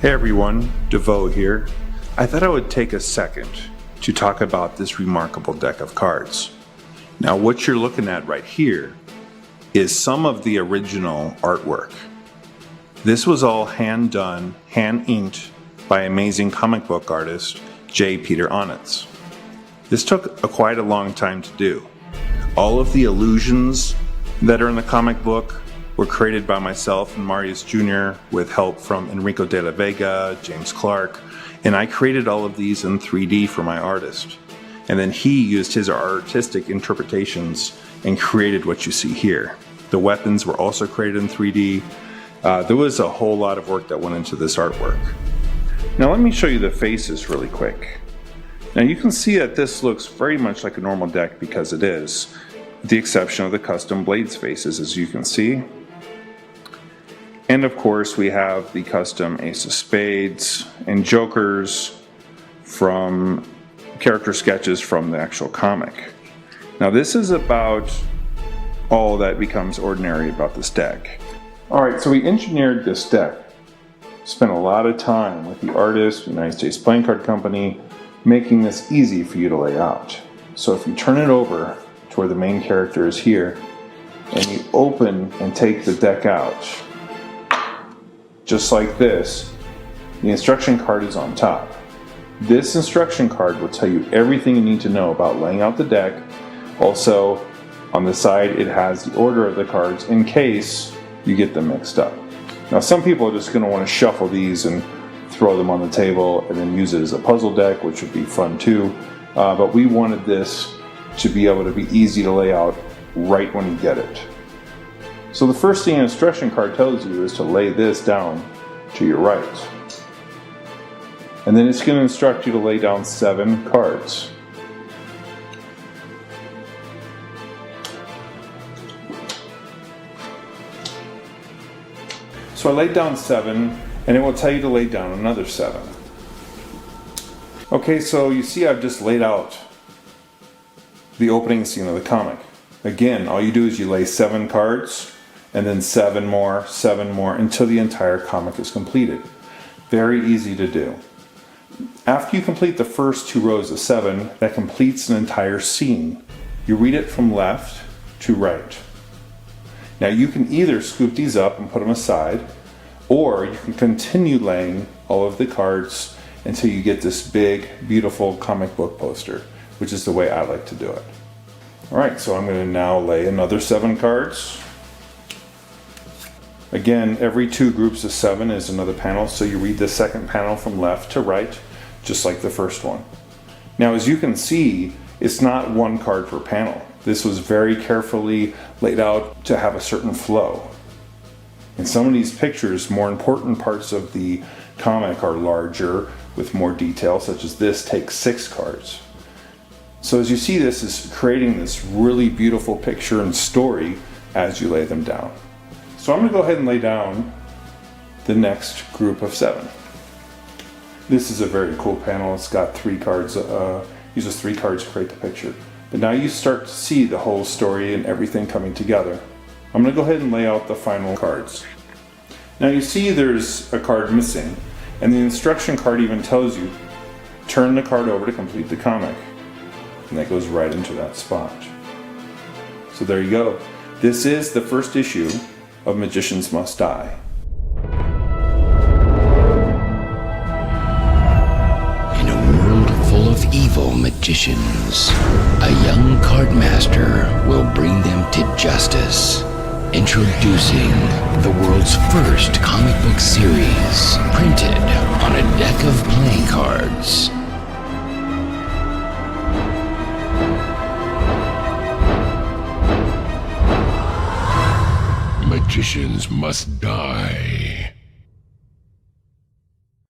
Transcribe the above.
Hey everyone, DeVoe here. I thought I would take a second to talk about this remarkable deck of cards. Now what you're looking at right here is some of the original artwork. This was all hand done, hand inked by amazing comic book artist Jay Peteranetz. This took quite a long time to do. All of the illusions that are in the comic book were created by myself and Marius Jr. with help from Enrico de la Vega, James Clark, and I created all of these in 3D for my artist. And then he used his artistic interpretations and created what you see here. The weapons were also created in 3D. There was a whole lot of work that went into this artwork. Now let me show you the faces really quick. Now you can see that this looks very much like a normal deck because it is, with the exception of the custom blades faces, as you can see. And of course we have the custom Ace of Spades and Jokers from character sketches from the actual comic. Now this is about all that becomes ordinary about this deck. Alright, so we engineered this deck. Spent a lot of time with the artist, the United States Playing Card Company, making this easy for you to lay out. So if you turn it over to where the main character is here, and you open and take the deck out, just like this, the instruction card is on top. This instruction card will tell you everything you need to know about laying out the deck. Also, on the side it has the order of the cards in case you get them mixed up. Now some people are just going to want to shuffle these and throw them on the table and then use it as a puzzle deck, which would be fun too. But we wanted this to be able to be easy to lay out right when you get it. So the first thing an instruction card tells you is to lay this down to your right. And then it's going to instruct you to lay down 7 cards. So I laid down 7, and it will tell you to lay down another 7. Okay, so you see I've just laid out the opening scene of the comic. Again, all you do is you lay 7 cards, and then 7 more, until the entire comic is completed. Very easy to do. After you complete the first 2 rows of 7, that completes an entire scene. You read it from left to right. Now you can either scoop these up and put them aside, or you can continue laying all of the cards until you get this big, beautiful comic book poster, which is the way I like to do it. Alright, so I'm going to now lay another 7 cards. Again, every 2 groups of 7 is another panel, so you read the second panel from left to right, just like the first one. Now as you can see, it's not 1 card per panel. This was very carefully laid out to have a certain flow. In some of these pictures, more important parts of the comic are larger with more detail, such as this takes 6 cards. So as you see, this is creating this really beautiful picture and story as you lay them down. So I'm going to go ahead and lay down the next group of 7. This is a very cool panel. It's got 3 cards, uses 3 cards to create the picture. But now you start to see the whole story and everything coming together. I'm going to go ahead and lay out the final cards. Now you see there's a card missing, and the instruction card even tells you, turn the card over to complete the comic. And that goes right into that spot. So there you go. This is the first issue of Magicians Must Die. In a world full of evil magicians, a young card master will bring them to justice. Introducing the world's first comic book series, printed on a deck of playing cards. Magicians Must Die.